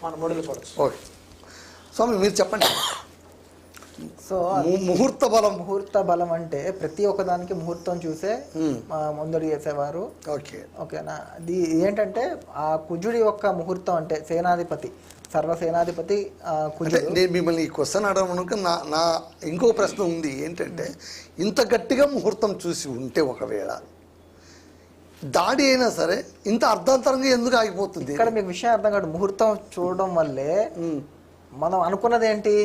మన మోడీలో చూడొచ్చు. ఓకే స్వామి మీరు చెప్పండి. సో ముహూర్త బలం అంటే ప్రతి ఒక్కదానికి ముహూర్తం చూసే ముందడు చేసేవారు. ఓకేనా, ఇది ఏంటంటే ఆ కుజుడి యొక్క ముహూర్తం అంటే సేనాధిపతి, సర్వసేనాధిపతి కుజుడు. నేను మిమ్మల్ని ఈ క్వశ్చన్ అడగడానికి నా ఇంకో ప్రశ్న ఉంది ఏంటంటే, ఇంత గట్టిగా ముహూర్తం చూసి ఉంటే ఒకవేళ దాడి అయినా సరే ఇంత అర్ధాంతరంగా ఎందుకు ఆగిపోతుంది? ఇక్కడ మీకు విషయం అర్థం కాదు. ముహూర్తం చూడడం వల్లే మనం అనుకున్నది ఏంటి,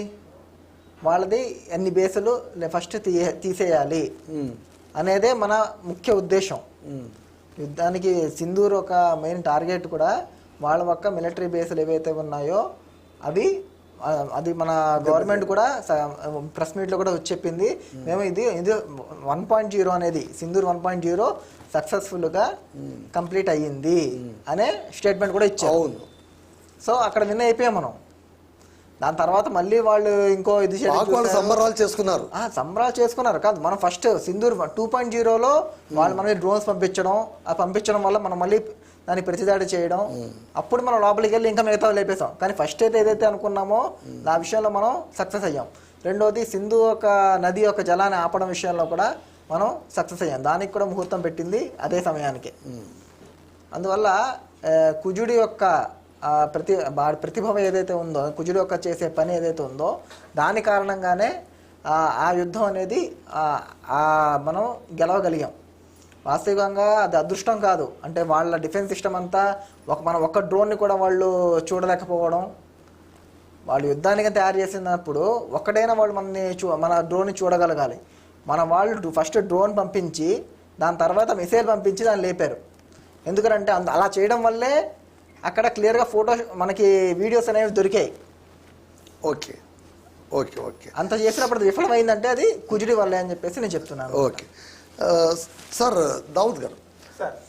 వాళ్ళది ఎన్ని బేసులు ఫస్ట్ తీసేయాలి అనేదే మన ముఖ్య ఉద్దేశం. యుద్ధానికి సింధూర్ ఒక మెయిన్ టార్గెట్ కూడా వాళ్ళ ఒక్క మిలిటరీ బేసులు ఏవైతే ఉన్నాయో అది మన గవర్నమెంట్ కూడా ప్రెస్ మీట్లో కూడా వచ్చి చెప్పింది. మేము ఇది 1.0 అనేది సింధూర్ 1.0 సక్సెస్ఫుల్గా కంప్లీట్ అయ్యింది అనే స్టేట్మెంట్ కూడా ఇచ్చారు. సో అక్కడ నిన్న అయిపోయాం మనం. దాని తర్వాత మళ్ళీ వాళ్ళు ఇంకో ఇది సంబరాలు చేసుకున్నారు కాదు. మనం ఫస్ట్ సింధూర్ 2.0లో వాళ్ళు మనకి డ్రోన్స్ పంపించడం వల్ల మనం మళ్ళీ దాన్ని ప్రతిదాడి చేయడం, అప్పుడు మనం లోపలికి వెళ్ళి ఇంకా మిగతా లేపేసాం. కానీ ఫస్ట్ అయితే ఏదైతే అనుకున్నామో ఆ విషయంలో మనం సక్సెస్ అయ్యాం. రెండోది సింధు ఒక నది యొక్క జలాన్ని ఆపడం విషయంలో కూడా మనం సక్సెస్ అయ్యాం. దానికి కూడా ముహూర్తం పెట్టింది అదే సమయానికి. అందువల్ల కుజుడి యొక్క ప్రతిభ ఏదైతే ఉందో, కుజుడు యొక్క చేసే పని ఏదైతే ఉందో దాని కారణంగానే ఆ యుద్ధం అనేది మనం గెలవగలిగాం. వాస్తవికంగా అది అదృష్టం కాదు. అంటే వాళ్ళ డిఫెన్స్ సిస్టమ్ అంతా మన ఒక్క డ్రోన్ని కూడా వాళ్ళు చూడలేకపోవడం. వాళ్ళు యుద్ధానికి తయారు చేసినప్పుడు ఒక్కడైనా వాళ్ళు మన డ్రోన్ని చూడగలగాలి. మన వాళ్ళు ఫస్ట్ డ్రోన్ పంపించి దాని తర్వాత మిసైల్ పంపించి దాన్ని లేపారు. ఎందుకంటే అలా చేయడం వల్లే అక్కడ క్లియర్గా ఫోటో మనకి వీడియోస్ అనేవి దొరికాయి. ఓకే ఓకే ఓకే అంత చేసినప్పుడు విఫలమైందంటే అది కుజుడి వల్లే అని చెప్పేసి నేను చెప్తున్నాను. ఓకే సార్ దావుద్ గారు,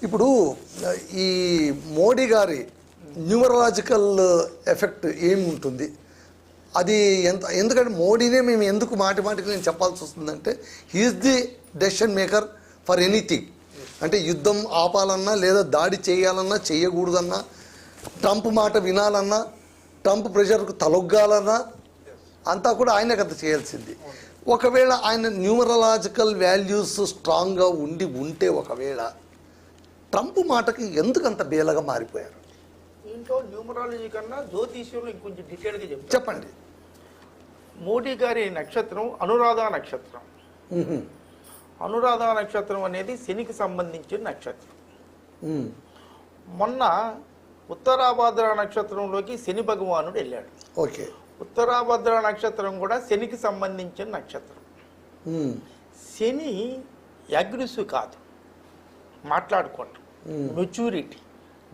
ఇప్పుడు ఈ మోడీ గారి న్యూమరాలజికల్ ఎఫెక్ట్ ఏమి ఉంటుంది? అది ఎందుకంటే మోడీనే మేము ఎందుకు మాటికి నేను చెప్పాల్సి వస్తుందంటే, he's the decision maker for anything. అంటే యుద్ధం ఆపాలన్నా లేదా దాడి చేయాలన్నా చేయకూడదన్నా, ట్రంప్ మాట వినాలన్నా, ట్రంప్ ప్రెషర్కు తలొగ్గాలన్నా అంతా కూడా ఆయనే కదా చేయాల్సింది. ఒకవేళ ఆయన న్యూమరాలజికల్ వాల్యూస్ స్ట్రాంగ్గా ఉంటే ఒకవేళ ట్రంప్ మాటకి ఎందుకు అంత బేలగా మారిపోయారు? ఇంట్లో న్యూమరాలజీ కన్నా జ్యోతిష్యంలో ఇంకొంచెం డీటెయిల్గా చెప్పండి. మోడీ గారి నక్షత్రం అనురాధ నక్షత్రం. అనురాధ నక్షత్రం అనేది శనికి సంబంధించిన నక్షత్రం. మొన్న ఉత్తరాభద్ర నక్షత్రంలోకి శని భగవానుడు వెళ్ళాడు. ఓకే, ఉత్తరాభద్ర నక్షత్రం కూడా శనికి సంబంధించిన నక్షత్రం. శని అగ్రెసివ్ కాదు, మాట్లాడుకోవటం, మెచ్యూరిటీ,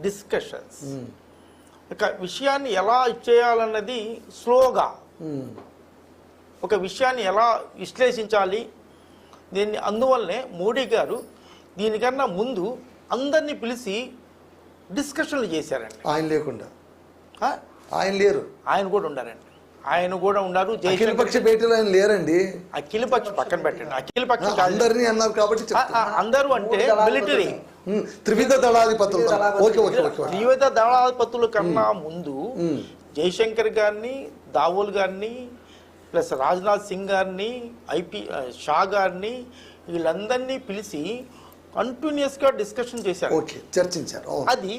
డిస్కషన్స్, ఒక విషయాన్ని ఎలా చేయాలన్నది స్లోగా, ఒక విషయాన్ని ఎలా విశ్లేషించాలి దీన్ని. అందువల్లనే మోడీ గారు దీనికన్నా ముందు అందరినీ పిలిచి డిస్కషన్లు చేశారండి. ఆయన లేకుండా ఆయన లేరు, ఆయన కూడా ఉండారండి. ఆయన కూడా ఉన్నారు. అఖిలపక్ష భేటీలో ఆయన లేరండి. అఖిలపక్ష పక్కన పెట్టండి, అఖిలపక్ష అందరినీ అన్నారు కాబట్టి అందరూ అంటే మిలిటరీ త్రివిధ దళాధిపతులు. త్రివిధ దళాధిపతుల కన్నా ముందు జయశంకర్ గారిని, దావోల్ గారిని, ప్లస్ రాజ్నాథ్ సింగ్ గారిని, షా గారిని, వీళ్ళందరినీ పిలిచి కంటిన్యూస్గా డిస్కషన్ చేశారు, చర్చించారు. అది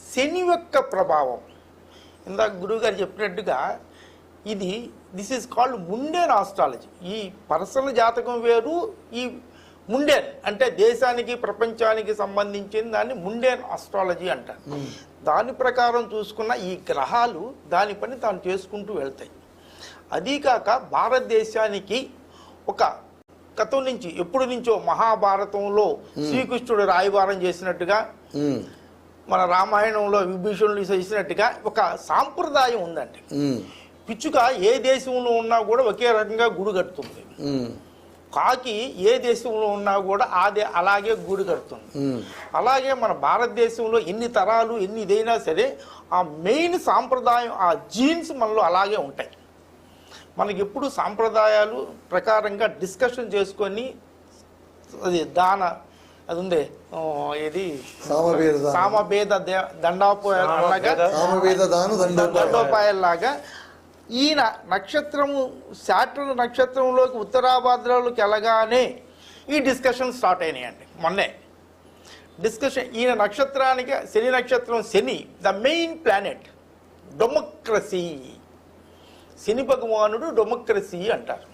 శని యొక్క ప్రభావం. ఇందాక గురువు గారు చెప్పినట్టుగా this is called mundane astrology. ఈ పర్సనల్ జాతకం వేరు, ఈ ముండేన్ అంటే దేశానికి ప్రపంచానికి సంబంధించిన దాన్ని ముండేన్ ఆస్ట్రాలజీ అంటారు. దాని ప్రకారం చూసుకున్న ఈ గ్రహాలు దాని పని తాను చేసుకుంటూ వెళ్తాయి. అదీకాక భారతదేశానికి ఒక గతం నుంచి ఎప్పుడు నుంచో మహాభారతంలో శ్రీకృష్ణుడు రాయబారం చేసినట్టుగా, మన రామాయణంలో విభీషణుడు చేసినట్టుగా ఒక సాంప్రదాయం ఉందండి. పిచ్చుక ఏ దేశంలో ఉన్నా కూడా ఒకే రకంగా గుడి కడుతుంది. కాకి ఏ దేశంలో ఉన్నా కూడా అలాగే గూడు కడుతుంది. అలాగే మన భారతదేశంలో ఎన్ని తరాలు ఎన్ని ఇదైనా సరే ఆ మెయిన్ సాంప్రదాయం, ఆ జీన్స్ మనలో అలాగే ఉంటాయి. మనకి ఎప్పుడు సాంప్రదాయాలు ప్రకారంగా డిస్కషన్ చేసుకొని అది అది ఉందే ఇది సామవేద దండోపాయాల్లాగా ఈయన నక్షత్రము శాట్రన్ నక్షత్రంలోకి ఉత్తరాభాద్రలోకి వెళ్ళగానే ఈ డిస్కషన్ స్టార్ట్ అయినాయండి. మొన్నే డిస్కషన్ ఈయన నక్షత్రానికి శని నక్షత్రం, శని ద మెయిన్ ప్లానెట్, డెమోక్రసీ, శని భగవానుడు డెమోక్రసీ అంటారు.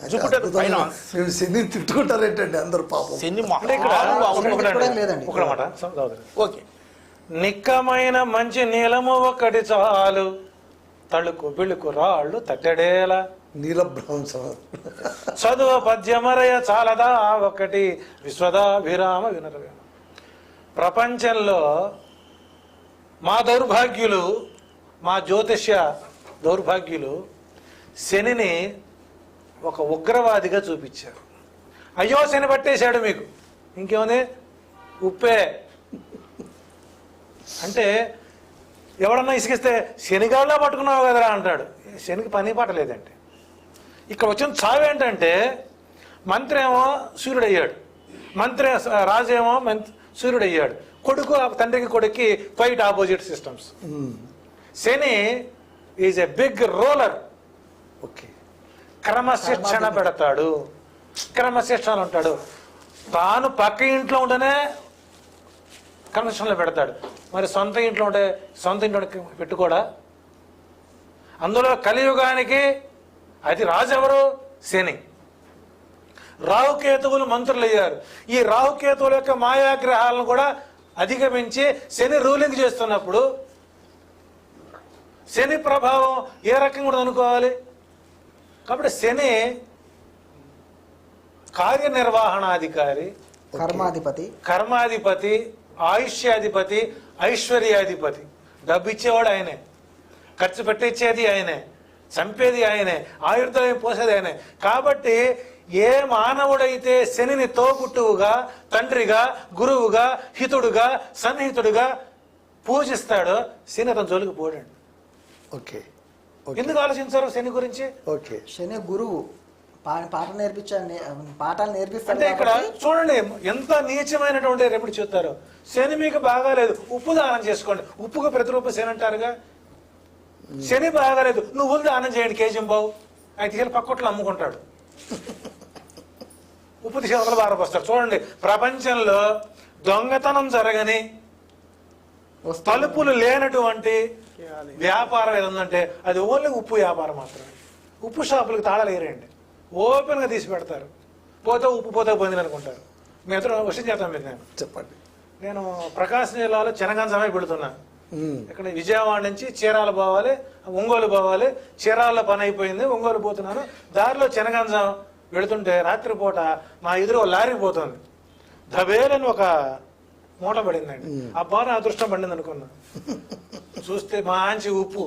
Jupiter finance. శని తిట్టుకుంటారేంటండి అందరు పాపం. శని లేదండి. ఓకే, నిక్కమైన మంచి నీలము ఒకటి చాలు, తళుకు బిళుకు రాళ్ళు తట్టడేలా, నీలభ్రాంశం చదువు పద్యమరయ చాలదా ఒకటి, విశ్వదాభిరామ వినరవేమ. ప్రపంచంలో మా దౌర్భాగ్యులు, మా జ్యోతిష్య దౌర్భాగ్యులు శనిని ఒక ఉగ్రవాదిగా చూపించారు. అయ్యో శని పట్టేశాడు మీకు, ఇంకేముంది ఉప్పే అంటే ఎవడన్నా ఇసుకిస్తే శనిగాళ్ళ పట్టుకున్నావు కదరా అంటాడు. శనికి పని పట్టలేదంటే ఇక్కడ వచ్చిన చావు ఏంటంటే మంత్రి ఏమో సూర్యుడు అయ్యాడు, మంత్రి రాజు ఏమో సూర్యుడు అయ్యాడు, కొడుకు తండ్రికి కొడుక్కి quite opposite systems. Shani is a big roller. Okay, క్రమశిక్షణ పెడతాడు, క్రమశిక్షణ ఉంటాడు. తాను పక్క ఇంట్లో ఉంటేనే క్రమశిక్షణలో పెడతాడు, మరి సొంత ఇంట్లో ఉంటే సొంత ఇంట్లో పెట్టుకోడా? అందులో కలియుగానికి అది రాజు ఎవరు? శని. రాహుకేతువులు మంత్రులు అయ్యారు. ఈ రాహుకేతువుల యొక్క మాయాగ్రహాలను కూడా అధిగమించి శని రూలింగ్ చేస్తున్నప్పుడు శని ప్రభావం ఏ రకంగా కూడా అనుకోవాలి. కాబట్టి శని కార్యనిర్వహణాధికారి, కర్మాధిపతి, ఆయుష్యాధిపతి, ఐశ్వర్యాధిపతి. డబ్బు ఇచ్చేవాడు ఆయనే, ఖర్చు పెట్టించేది ఆయనే, చంపేది ఆయనే, ఆయుర్దాయం పోసేది ఆయనే. కాబట్టి ఏ మానవుడైతే శనిని తోబుట్టువుగా, తండ్రిగా, గురువుగా, హితుడుగా, సన్నిహితుడుగా పూజిస్తాడో శని అతను జోలికి పోడండి. ఓకే, ఎందుకు ఆలోచించారు శని గురించి? ఓకే, శని గురువు పాఠాలు నేర్పిస్తాడు. అంటే ఇక్కడ చూడండి ఎంత నీచమైనటువంటి రెమెడీ చెప్తారు. శని మీకు బాగాలేదు, ఉప్పు దానం చేసుకోండి. ఉప్పుకు ప్రతిరూప శని అంటారుగా. శని బాగాలేదు, నువ్వులు దానం చేయండి కేజీ బావు. అయితే తీసుకెళ్ళి పక్కొట్లు అమ్ముకుంటాడు, ఉప్పు తీసుకెళ్ళి బారపోస్తాడు. చూడండి ప్రపంచంలో దొంగతనం జరగని, తలుపులు లేనటువంటి వ్యాపారం ఏదంటే అది ఓన్లీ ఉప్పు వ్యాపారం మాత్రమే. ఉప్పు షాపులకు తాళాలు వేరేయండి, ఓపెన్గా తీసి పెడతారు. పోతే ఉప్పు పోతే పోయింది అనుకుంటారు. మీ ఇద్దరు విషయం చేస్తాను మీకు. నేను చెప్పండి. నేను ప్రకాశం జిల్లాలో చెనగంజమే పెడుతున్నా. ఇక్కడ విజయవాడ నుంచి చీరాల పోవాలి, ఒంగోలు పోవాలి. చీరాల్లో పని అయిపోయింది, ఒంగోలు పోతున్నాను. దారిలో చెనగంజం వెళుతుంటే రాత్రిపూట మా ఎదురు లారీ పోతుంది. ధబేలని ఒక మూట పడిందండి. అబ్బా నా అదృష్టం పడింది అనుకున్నా. చూస్తే మంచి ఉప్పు